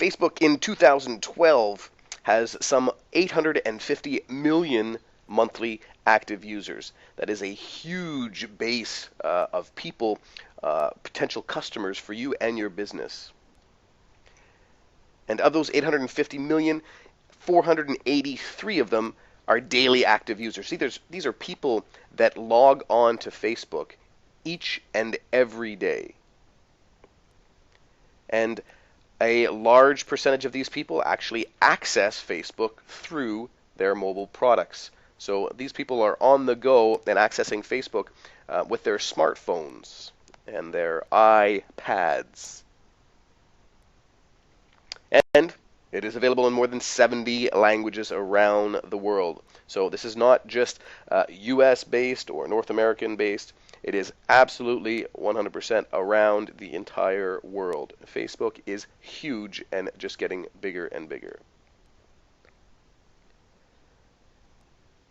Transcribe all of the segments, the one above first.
Facebook in 2012 has some 850 million monthly active users. That is a huge base of people, potential customers for you and your business. And of those 850 million, 483 of them are daily active users. See, these are people that log on to Facebook each and every day. And a large percentage of these people actually access Facebook through their mobile products. So these people are on the go and accessing Facebook with their smartphones and their iPads. And it is available in more than 70 languages around the world. So this is not just US based or North American based. It is absolutely 100% around the entire world. Facebook is huge and just getting bigger and bigger.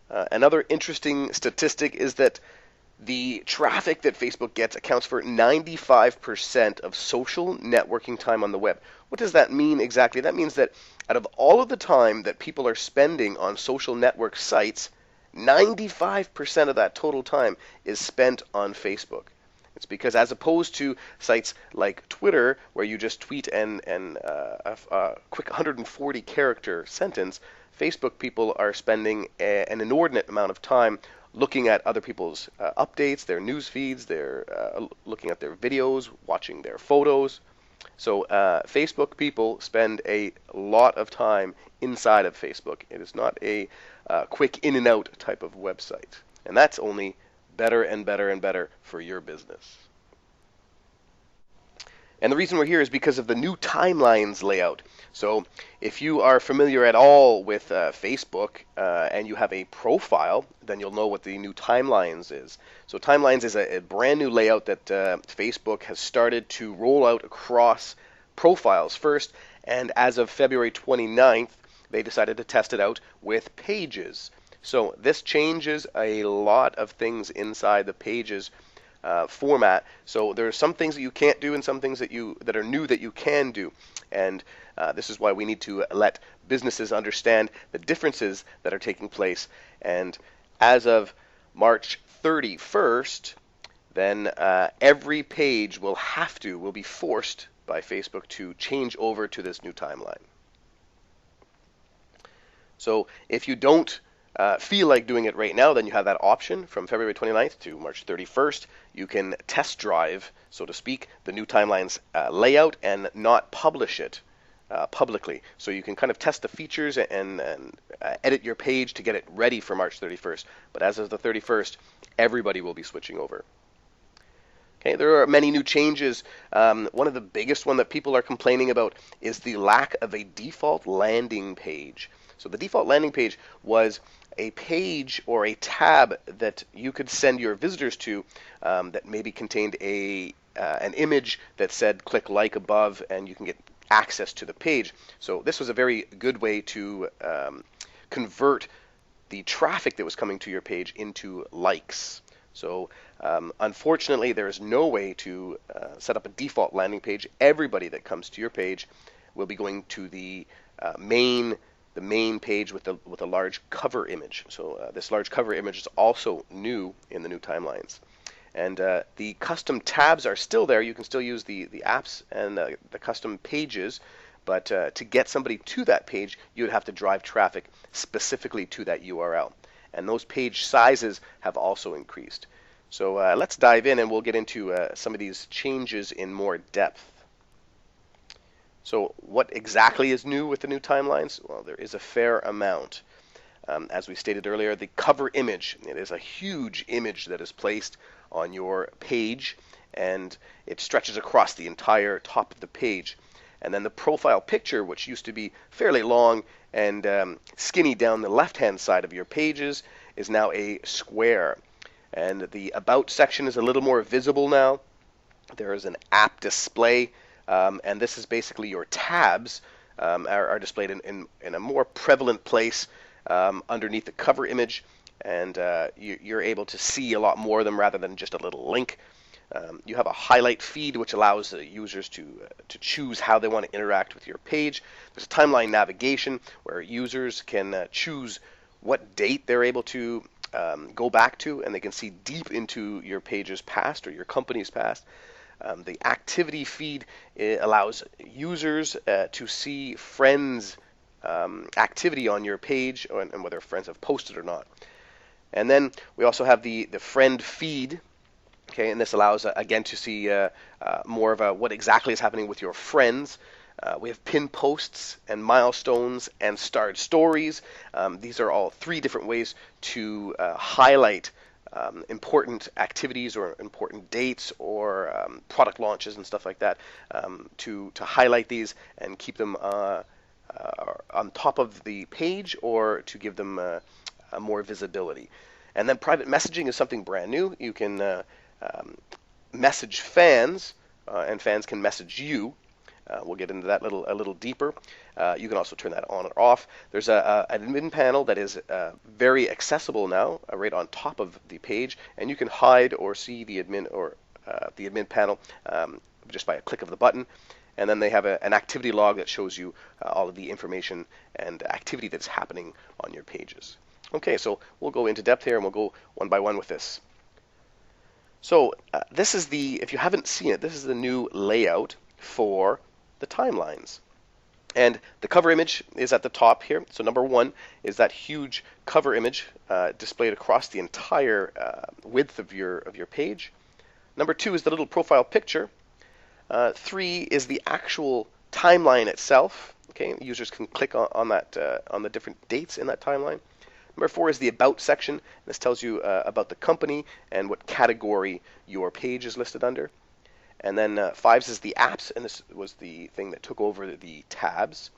Another interesting statistic is that the traffic that Facebook gets accounts for 95% of social networking time on the web. What does that mean exactly? That means that out of all of the time that people are spending on social network sites, 95% of that total time is spent on Facebook. It's because as opposed to sites like Twitter, where you just tweet and a quick 140 character sentence, Facebook people are spending an inordinate amount of time looking at other people's updates, their news feeds, looking at their videos, watching their photos. So Facebook people spend a lot of time inside of Facebook. It is not a quick in and out type of website. And that's only better and better and better for your business. And the reason we're here is because of the new timelines layout. So if you are familiar at all with Facebook and you have a profile, then you'll know what the new timelines is. So timelines is a brand new layout that Facebook has started to roll out across profiles first. And as of February 29th, they decided to test it out with pages. So this changes a lot of things inside the pages format. So there are some things that you can't do and some things that are new that you can do. And this is why we need to let businesses understand the differences that are taking place. And as of March 31st, then every page will be forced by Facebook to change over to this new timeline. So if you don't feel like doing it right now, then you have that option from February 29th to March 31st. You can test drive, so to speak, the new timeline's layout and not publish it publicly. So you can kind of test the features and edit your page to get it ready for March 31st. But as of the 31st, everybody will be switching over. Okay, there are many new changes. One of the biggest one that people are complaining about is the lack of a default landing page. So the default landing page was a page or a tab that you could send your visitors to that maybe contained an image that said click like above and you can get access to the page. So this was a very good way to convert the traffic that was coming to your page into likes. So unfortunately, there is no way to set up a default landing page. Everybody that comes to your page will be going to the main page with a large cover image. So this large cover image is also new in the new timelines. And the custom tabs are still there. You can still use the apps and the custom pages, but to get somebody to that page, you would have to drive traffic specifically to that URL. And those page sizes have also increased. So let's dive in and we'll get into some of these changes in more depth. So what exactly is new with the new timelines? Well, there is a fair amount. As we stated earlier, the cover image, it is a huge image that is placed on your page, and it stretches across the entire top of the page. And then the profile picture, which used to be fairly long and skinny down the left-hand side of your pages, is now a square. And the About section is a little more visible now. There is an app display, and this is basically your tabs are displayed in a more prevalent place underneath the cover image, and you're able to see a lot more of them rather than just a little link. You have a highlight feed, which allows users to choose how they want to interact with your page. There's a timeline navigation where users can choose what date they're able to go back to, and they can see deep into your page's past or your company's past. The activity feed allows users to see friends' activity on your page and whether friends have posted or not. And then we also have the friend feed. Okay, and this allows, again, to see more of what exactly is happening with your friends. We have pin posts and milestones and starred stories. These are all three different ways to highlight important activities or important dates or product launches and stuff like that, to highlight these and keep them on top of the page or to give them more visibility. And then private messaging is something brand new. You can message fans, and fans can message you. We'll get into that a little deeper. You can also turn that on or off. There's an admin panel that is very accessible now, right on top of the page, and you can hide or see the admin panel just by a click of the button. And then they have an activity log that shows you all of the information and activity that's happening on your pages. Okay, so we'll go into depth here and we'll go one by one with this. So this is if you haven't seen it, this is the new layout for the timelines. And the cover image is at the top here. So number one is that huge cover image displayed across the entire width of your page. Number two is the little profile picture. Three is the actual timeline itself. Okay, users can click on that on the different dates in that timeline. Number four is the About section. This tells you about the company and what category your page is listed under. And then five is the apps, and this was the thing that took over the tabs.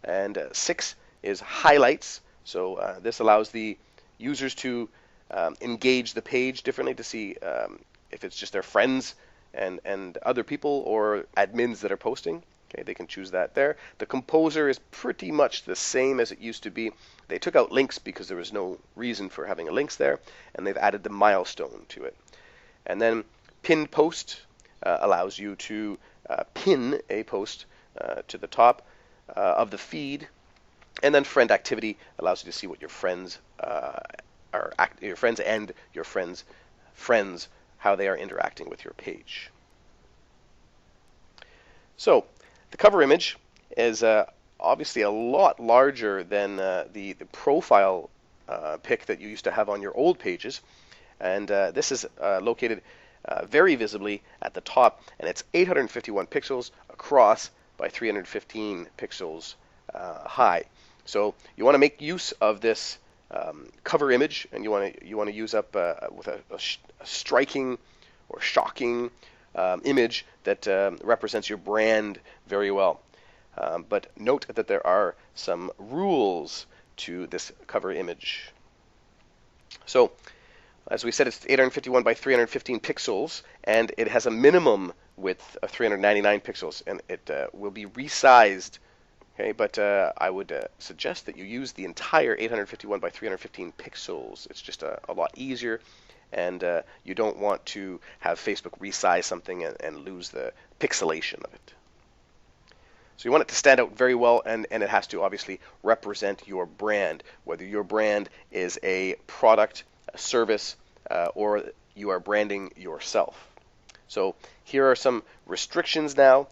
And six is highlights. So this allows the users to engage the page differently to see if it's just their friends and other people or admins that are posting. Okay, they can choose that there. The composer is pretty much the same as it used to be. They took out links because there was no reason for having links there, and they've added the milestone to it. And then pin post allows you to pin a post to the top of the feed. And then friend activity allows you to see what your friends your friends and your friends, how they are interacting with your page. So the cover image is obviously a lot larger than the profile pic that you used to have on your old pages. And this is located very visibly at the top, and it's 851 pixels across by 315 pixels high. So you want to make use of this cover image, and you want to use up with a striking or shocking image that represents your brand very well. But note that there are some rules to this cover image. So, as we said, it's 851 by 315 pixels, and it has a minimum width of 399 pixels, and it will be resized. Okay, but I would suggest that you use the entire 851 by 315 pixels. It's just a lot easier, and you don't want to have Facebook resize something and lose the pixelation of it. So you want it to stand out very well, and it has to obviously represent your brand, whether your brand is a product, a service, or you are branding yourself. So here are some restrictions now.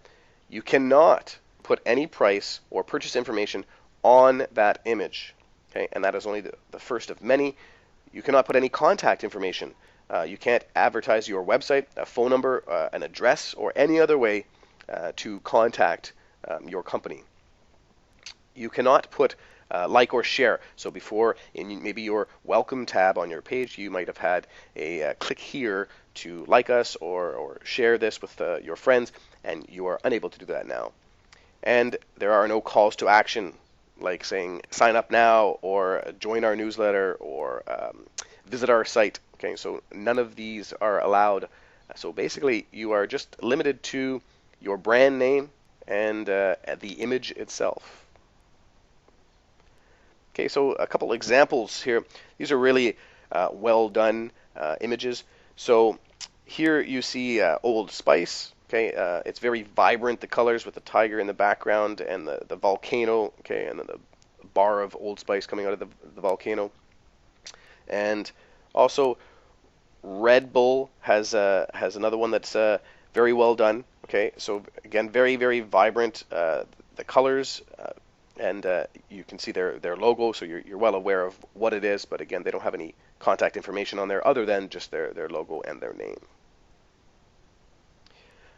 You cannot put any price or purchase information on that image. Okay, and that is only the first of many. You cannot put any contact information. You can't advertise your website, a phone number, an address, or any other way to contact your company. You cannot put like or share. So before, in maybe your welcome tab on your page, you might have had a click here to like us or share this with your friends, and you are unable to do that now. And there are no calls to action, like saying sign up now or join our newsletter or visit our site. Okay, so none of these are allowed. So basically, you are just limited to your brand name and the image itself. Okay, so a couple examples here. These are really well done images. So Here you see Old Spice. Okay, it's very vibrant, the colors with the tiger in the background and the volcano. Okay, and then the bar of Old Spice coming out of the volcano. And also Red Bull has another one that's very well done. Okay, so again, very very vibrant. The colors, and you can see their logo, so you're well aware of what it is. But again, they don't have any contact information on there other than just their logo and their name.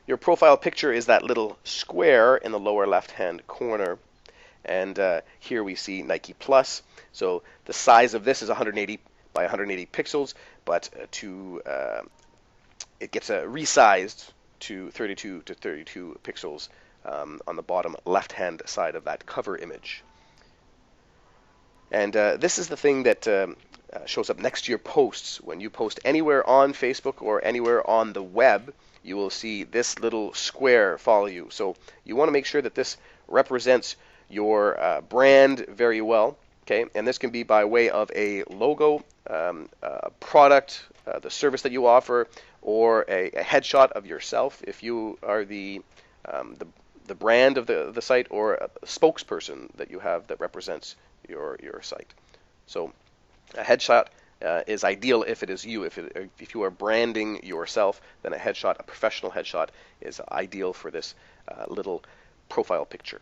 Your profile picture is that little square in the lower left-hand corner. And here we see Nike Plus. So the size of this is 180 by 180 pixels, but it gets resized to 32 to 32 pixels on the bottom left-hand side of that cover image. And this is the thing that shows up next to your posts. When you post anywhere on Facebook or anywhere on the web, you will see this little square follow you. So you want to make sure that this represents your brand very well. Okay, and this can be by way of a logo, product, the service that you offer, or a headshot of yourself if you are the brand of the site, or a spokesperson that you have that represents your site. So a headshot is ideal if it is you. If you are branding yourself, then a headshot, a professional headshot, is ideal for this little profile picture.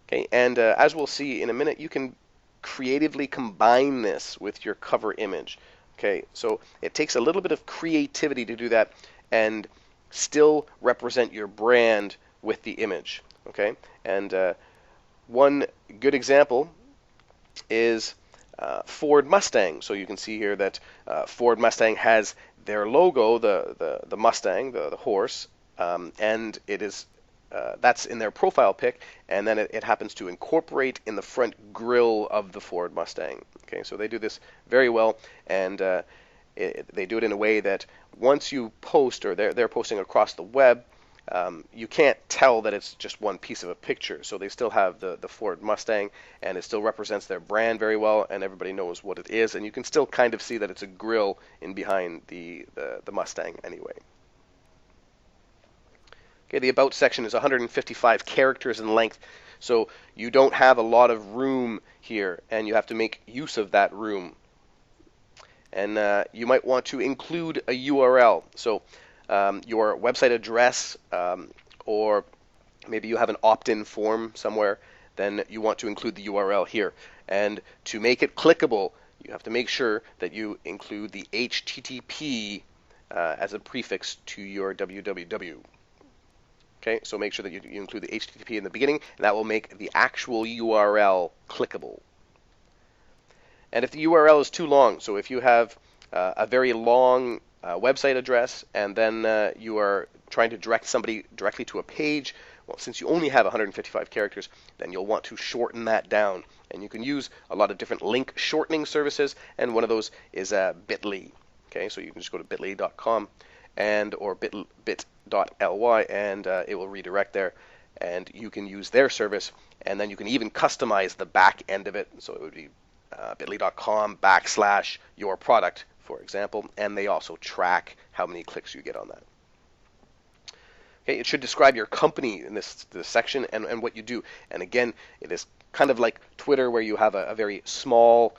Okay, and as we'll see in a minute, you can creatively combine this with your cover image. Okay, so it takes a little bit of creativity to do that and still represent your brand with the image. Okay, and one good example is Ford Mustang. So you can see here that Ford Mustang has their logo, the Mustang, the horse, and it is that's in their profile pic, and then it happens to incorporate in the front grille of the Ford Mustang. Okay, so they do this very well, and they do it in a way that once you post, or they're posting across the web, you can't tell that it's just one piece of a picture. So they still have the Ford Mustang, and it still represents their brand very well, and everybody knows what it is, and you can still kind of see that it's a grille in behind the Mustang anyway. Okay, the About section is 155 characters in length, so you don't have a lot of room here, and you have to make use of that room. And you might want to include a URL. So your website address, or maybe you have an opt-in form somewhere, then you want to include the URL here. And to make it clickable, you have to make sure that you include the HTTP as a prefix to your www. Okay, so make sure that you include the HTTP in the beginning, and that will make the actual URL clickable. And if the URL is too long, so if you have a very long website address, and then you are trying to direct somebody directly to a page, well, since you only have 155 characters, then you'll want to shorten that down. And you can use a lot of different link shortening services, and one of those is Bitly. Okay, so you can just go to bitly.com or bit.ly, and it will redirect there, and you can use their service, and then you can even customize the back end of it. So it would be bitly.com/your product, for example, and they also track how many clicks you get on that. Okay, it should describe your company in this section and what you do. And again, it is kind of like Twitter, where you have a very small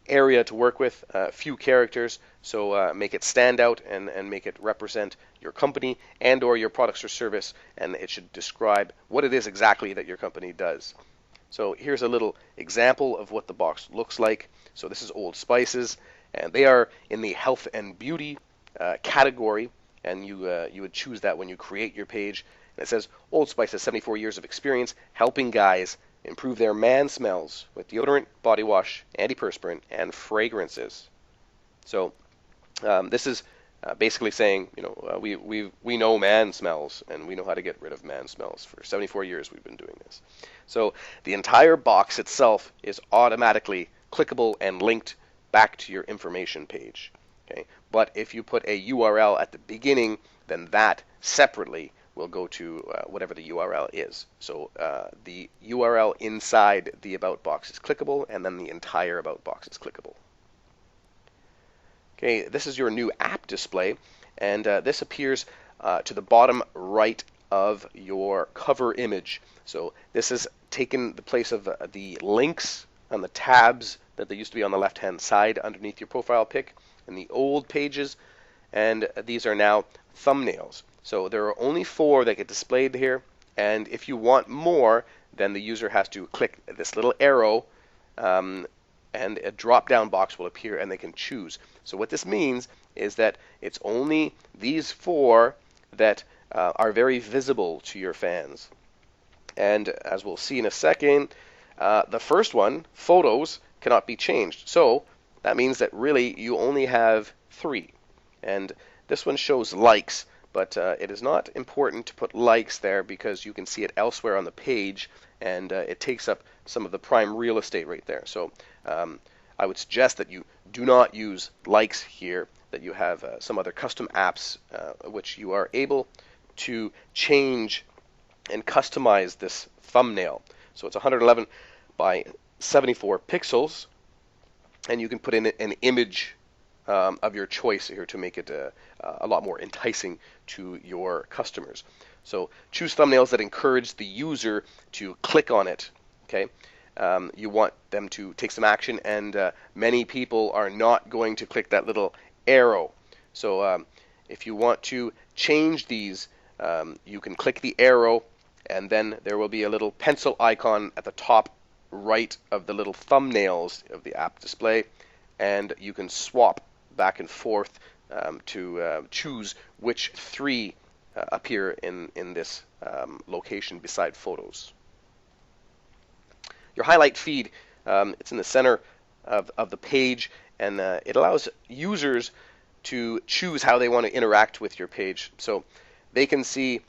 area to work with, few characters, so make it stand out and make it represent your company and or your products or service, and it should describe what it is exactly that your company does. So here's a little example of what the box looks like. So this is Old Spices, and they are in the health and beauty category, and you would choose that when you create your page. And it says Old Spice has 74 years of experience helping guys improve their man smells with deodorant, body wash, antiperspirant, and fragrances. So this is basically saying, we know man smells, and we know how to get rid of man smells. For 74 years we've been doing this. So the entire box itself is automatically clickable and linked back to your information page. Okay? But if you put a URL at the beginning, then that separately will go to whatever the URL is. So the URL inside the About box is clickable, and then the entire About box is clickable. Okay, Okay, this is your new app display, and this appears to the bottom right of your cover image. So this has taken the place of the links and the tabs that they used to be on the left-hand side underneath your profile pic in the old pages, and these are now thumbnails. So there are only 4 that get displayed here, and if you want more, then the user has to click this little arrow, and a drop-down box will appear, and they can choose. So what this means is that it's only these 4 that are very visible to your fans. And as we'll see in a second, the first one, photos, cannot be changed. So that means that really you only have 3. And this one shows likes, but it is not important to put likes there because you can see it elsewhere on the page, and it takes up some of the prime real estate right there. So I would suggest that you do not use likes here, that you have some other custom apps which you are able to change and customize this thumbnail. So it's 111 by 74 pixels, and you can put in an image of your choice here to make it a lot more enticing to your customers. So choose thumbnails that encourage the user to click on it. Okay, you want them to take some action, and many people are not going to click that little arrow. So if you want to change these, you can click the arrow, and then there will be a little pencil icon at the top right of the little thumbnails of the app display, and you can swap back and forth to choose which 3 appear in this location beside photos. Your highlight feed, it's in the center of the page, and it allows users to choose how they want to interact with your page. So they can see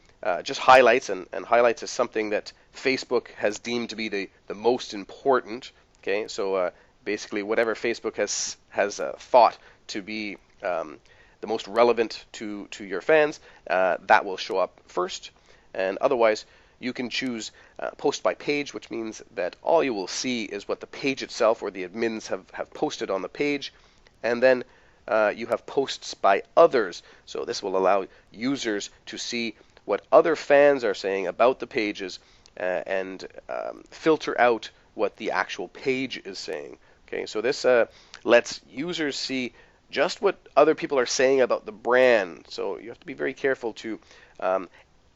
just highlights, and highlights is something that Facebook has deemed to be the most important. Okay, so basically whatever Facebook has thought to be the most relevant to your fans, that will show up first. And otherwise, you can choose post by page, which means that all you will see is what the page itself or the admins have posted on the page, and then you have posts by others. So this will allow users to see what other fans are saying about the pages, and filter out what the actual page is saying. Okay, so this lets users see just what other people are saying about the brand. So you have to be very careful to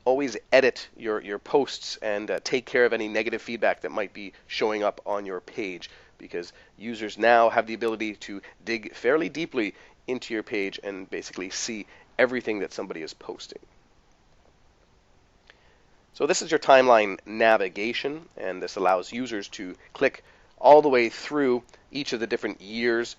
always edit your posts and take care of any negative feedback that might be showing up on your page, because users now have the ability to dig fairly deeply into your page and basically see everything that somebody is posting. So this is your timeline navigation, and this allows users to click all the way through each of the different years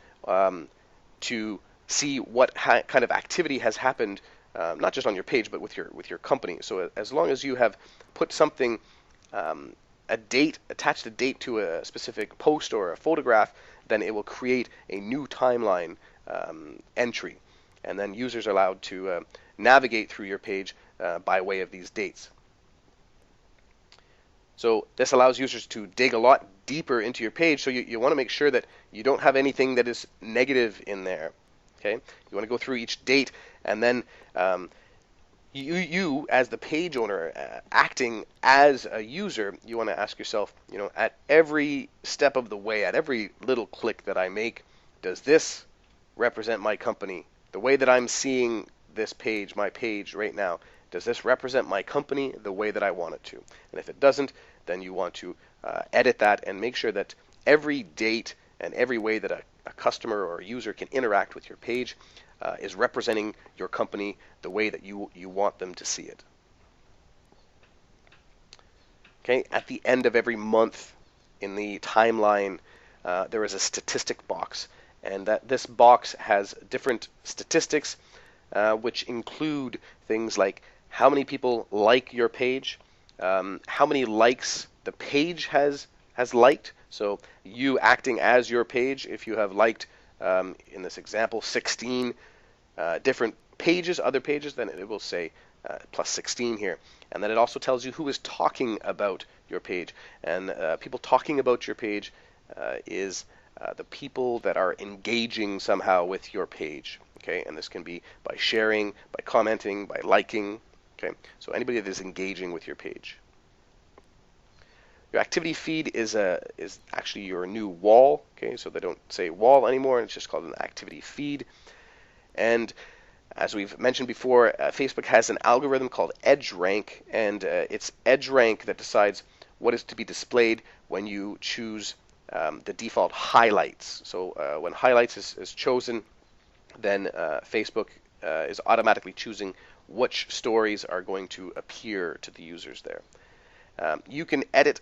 to see what kind of activity has happened, not just on your page, but with your company. So as long as you have put something, attached a date to a specific post or a photograph, then it will create a new timeline entry, and then users are allowed to navigate through your page by way of these dates. So this allows users to dig a lot deeper into your page, so you want to make sure that you don't have anything that is negative in there. Okay, you want to go through each date, and then you as the page owner, acting as a user, you want to ask yourself, at every step of the way, at every little click that I make, does this represent my company? The way that I'm seeing this page, my page right now, does this represent my company the way that I want it to? And if it doesn't, then you want to edit that and make sure that every date and every way that a customer or a user can interact with your page is representing your company the way that you want them to see it. Okay, at the end of every month in the timeline, there is a statistic box, and this box has different statistics which include things like how many people like your page, how many likes the page has liked. So you acting as your page, if you have liked, in this example, 16 different pages, other pages, then it will say plus 16 here. And then it also tells you who is talking about your page. And people talking about your page is the people that are engaging somehow with your page. Okay, and this can be by sharing, by commenting, by liking. Okay, so anybody that is engaging with your page. Your activity feed is actually your new wall. Okay, so they don't say wall anymore; it's just called an activity feed. And as we've mentioned before, Facebook has an algorithm called EdgeRank, and it's EdgeRank that decides what is to be displayed when you choose the default highlights. So when highlights is chosen, then Facebook is automatically choosing which stories are going to appear to the users there. You can edit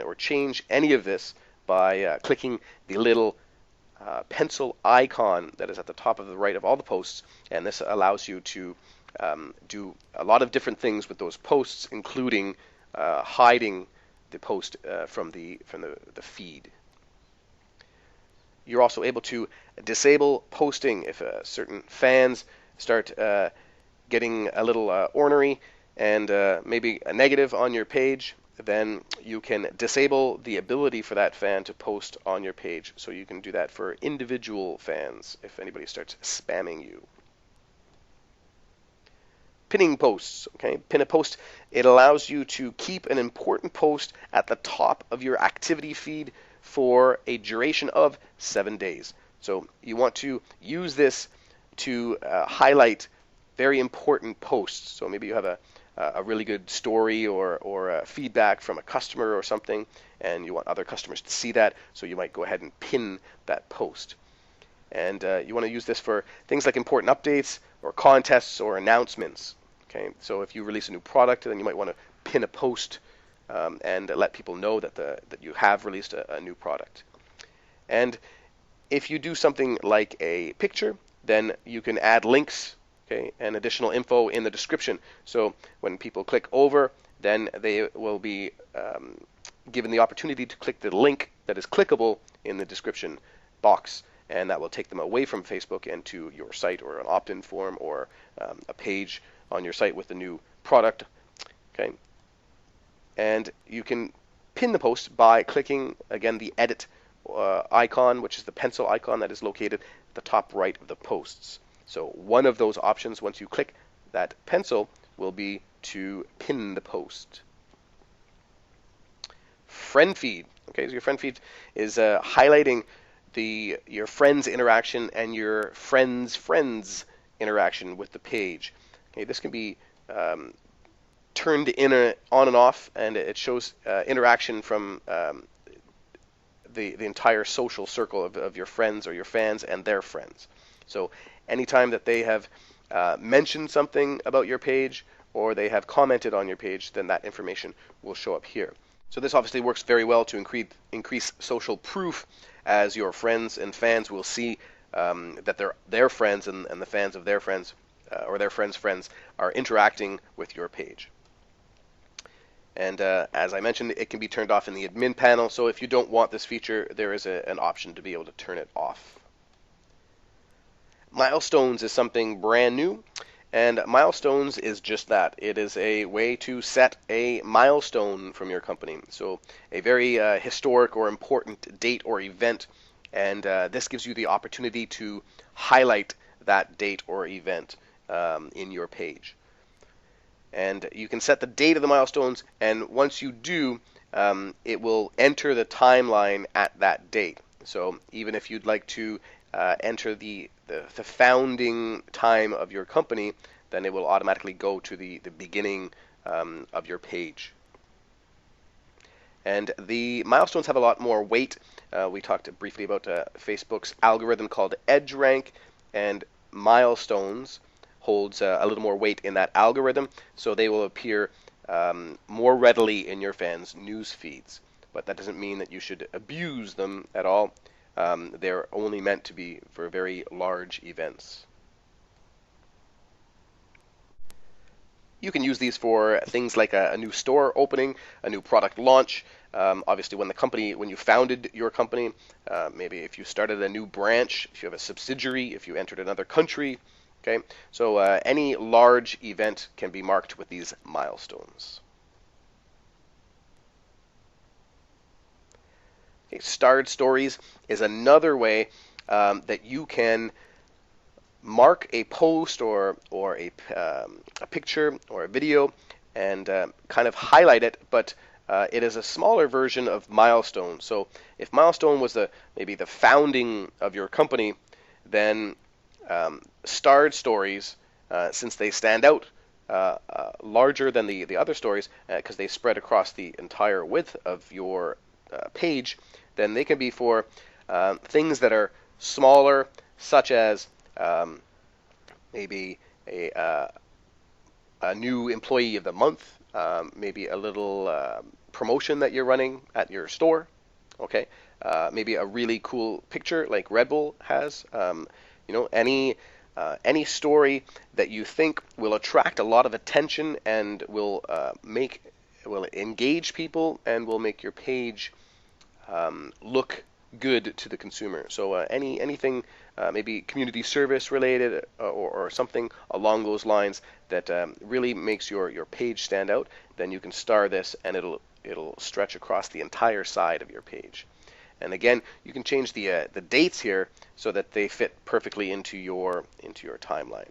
or change any of this by clicking the little pencil icon that is at the top of the right of all the posts, and this allows you to do a lot of different things with those posts, including hiding the post from the feed. You're also able to disable posting if certain fans start getting a little ornery and maybe a negative on your page. Then you can disable the ability for that fan to post on your page. So you can do that for individual fans if anybody starts spamming you. Pinning posts. Okay, pin a post. It allows you to keep an important post at the top of your activity feed for a duration of 7 days. So you want to use this to highlight very important posts. So maybe you have a really good story or feedback from a customer or something, and you want other customers to see that, so you might go ahead and pin that post. And you want to use this for things like important updates or contests or announcements. Okay, so if you release a new product, then you might want to pin a post and let people know that you have released a new product. And if you do something like a picture, then you can add links, okay, and additional info in the description. So when people click over, then they will be given the opportunity to click the link that is clickable in the description box, and that will take them away from Facebook and to your site or an opt-in form or a page on your site with the new product. Okay, and you can pin the post by clicking again the edit icon, which is the pencil icon that is located at the top right of the posts. So one of those options, once you click that pencil, will be to pin the post. Friend feed. Okay, so your friend feed is highlighting your friends' interaction and your friends' interaction with the page. Okay, this can be turned on and off, and it shows interaction from the entire social circle of your friends or your fans and their friends. So anytime that they have mentioned something about your page or they have commented on your page, then that information will show up here. So this obviously works very well to increase social proof, as your friends and fans will see that their friends and the fans of their friends or their friends' friends are interacting with your page. And as I mentioned, it can be turned off in the admin panel. So if you don't want this feature, there is an option to be able to turn it off. Milestones is something brand new, and Milestones is just that. It is a way to set a milestone from your company. So a very historic or important date or event, and this gives you the opportunity to highlight that date or event in your page. And you can set the date of the milestones, and once you do, it will enter the timeline at that date. So even if you'd like to enter the founding time of your company, then it will automatically go to the beginning of your page. And the milestones have a lot more weight. We talked briefly about Facebook's algorithm called EdgeRank, and milestones holds a little more weight in that algorithm, so they will appear more readily in your fans' news feeds. But that doesn't mean that you should abuse them at all. They're only meant to be for very large events. You can use these for things like a new store opening, a new product launch. Obviously, when you founded your company, maybe if you started a new branch, if you have a subsidiary, if you entered another country. Okay, so any large event can be marked with these milestones. Okay, starred stories is another way that you can mark a post or a picture or a video and kind of highlight it, but it is a smaller version of Milestone. So if Milestone was maybe the founding of your company, then starred stories, since they stand out larger than the other stories, because they spread across the entire width of your page, then they can be for things that are smaller, such as maybe a new employee of the month, maybe a little promotion that you're running at your store, okay? Maybe a really cool picture like Red Bull has. Any story that you think will attract a lot of attention and will engage people and will make your page look good to the consumer. So anything maybe community service related or something along those lines that really makes your page stand out, then you can star this and it'll stretch across the entire side of your page. And again, you can change the dates here so that they fit perfectly into your timeline.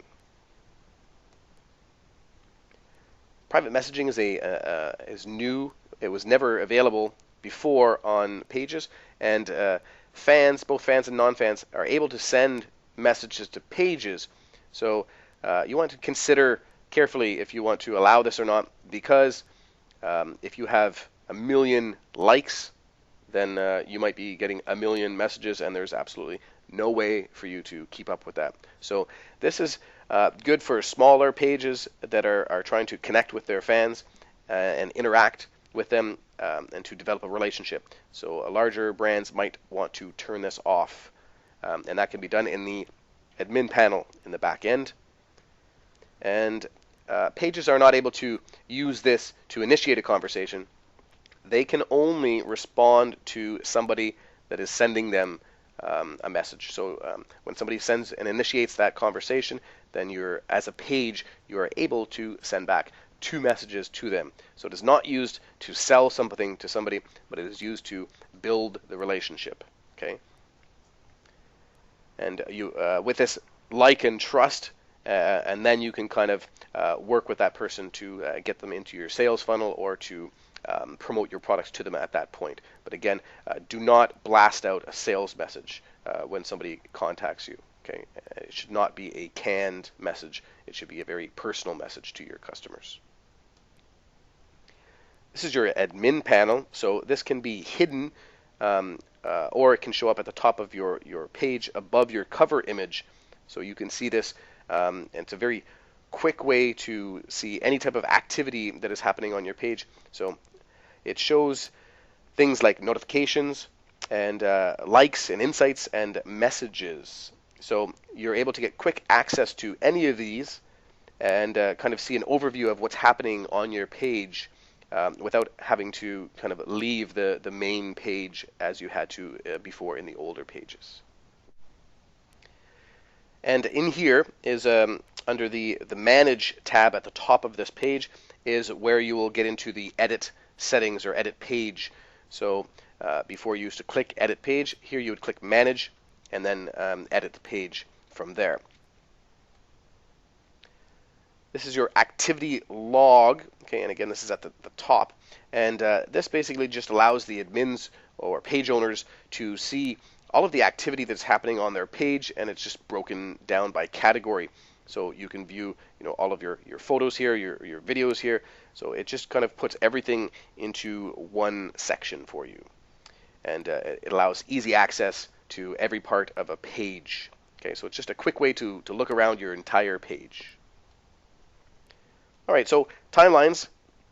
Private messaging is new. It was never available before on pages, and both fans and non-fans, are able to send messages to pages. So you want to consider carefully if you want to allow this or not, because if you have 1 million likes, then you might be getting 1 million messages, and there's absolutely no way for you to keep up with that. So this is good for smaller pages that are trying to connect with their fans and interact with them and to develop a relationship. So larger brands might want to turn this off, and that can be done in the admin panel in the back end. And pages are not able to use this to initiate a conversation. They can only respond to somebody that is sending them a message. So when somebody sends and initiates that conversation, then as a page, you are able to send back 2 messages to them. So it is not used to sell something to somebody, but it is used to build the relationship. Okay. And you with this like and trust, and then you can kind of work with that person to get them into your sales funnel or to promote your products to them at that point. But again, do not blast out a sales message when somebody contacts you. Okay, it should not be a canned message. It should be a very personal message to your customers. This is your admin panel. So this can be hidden, or it can show up at the top of your page above your cover image. So you can see this. And it's a very quick way to see any type of activity that is happening on your page. So it shows things like notifications and likes and insights and messages. So you're able to get quick access to any of these and kind of see an overview of what's happening on your page without having to kind of leave the main page as you had to before in the older pages. And in here is under the Manage tab at the top of this page is where you will get into the Edit settings or Edit page. So before you used to click Edit page, here you would click Manage and then edit the page from there. This is your activity log, okay, and again this is at the top, and this basically just allows the admins or page owners to see all of the activity that's happening on their page, and it's just broken down by category. So you can view, all of your photos here, your videos here. So it just kind of puts everything into one section for you, and it allows easy access to every part of a page. Okay, so it's just a quick way to look around your entire page. All right, so timelines,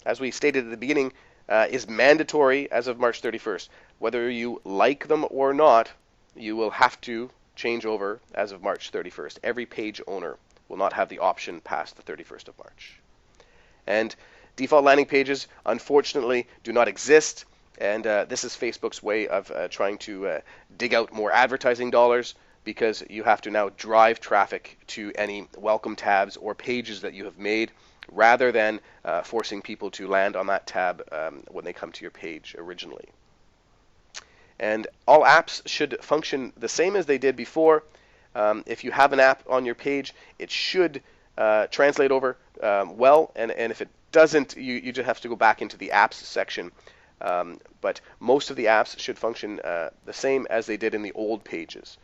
as we stated at the beginning, is mandatory as of March 31st. Whether you like them or not, you will have to change over as of March 31st. Every page owner will not have the option past the 31st of March. And default landing pages, unfortunately, do not exist. And this is Facebook's way of trying to dig out more advertising dollars, because you have to now drive traffic to any welcome tabs or pages that you have made, rather than forcing people to land on that tab when they come to your page originally. And all apps should function the same as they did before. If you have an app on your page, it should translate over well, and if it doesn't, you just have to go back into the apps section. But most of the apps should function the same as they did in the old pages.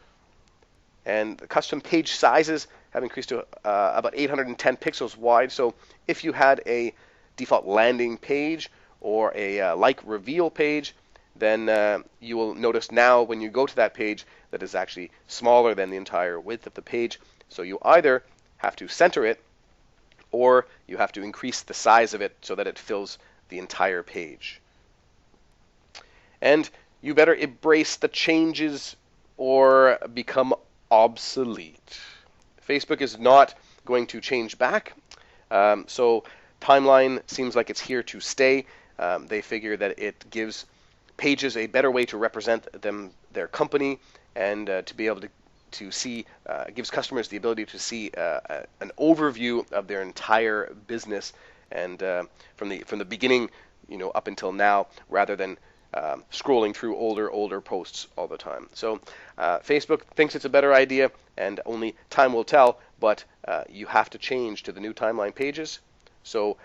And the custom page sizes have increased to about 810 pixels wide. So if you had a default landing page or a like reveal page, then you will notice now when you go to that page that it's actually smaller than the entire width of the page. So you either have to center it or you have to increase the size of it so that it fills the entire page. And you better embrace the changes or become obsolete. Facebook is not going to change back. So Timeline seems like it's here to stay. They figure that it gives pages a better way to represent their company, and to be able to see, gives customers the ability to see an overview of their entire business, and from the beginning, up until now, rather than scrolling through older posts all the time. So Facebook thinks it's a better idea, and only time will tell, but you have to change to the new Timeline pages. So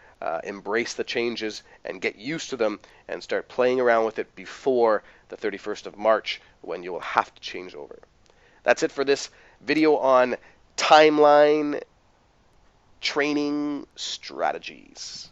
embrace the changes and get used to them and start playing around with it before the 31st of March, when you will have to change over. That's it for this video on Timeline training strategies.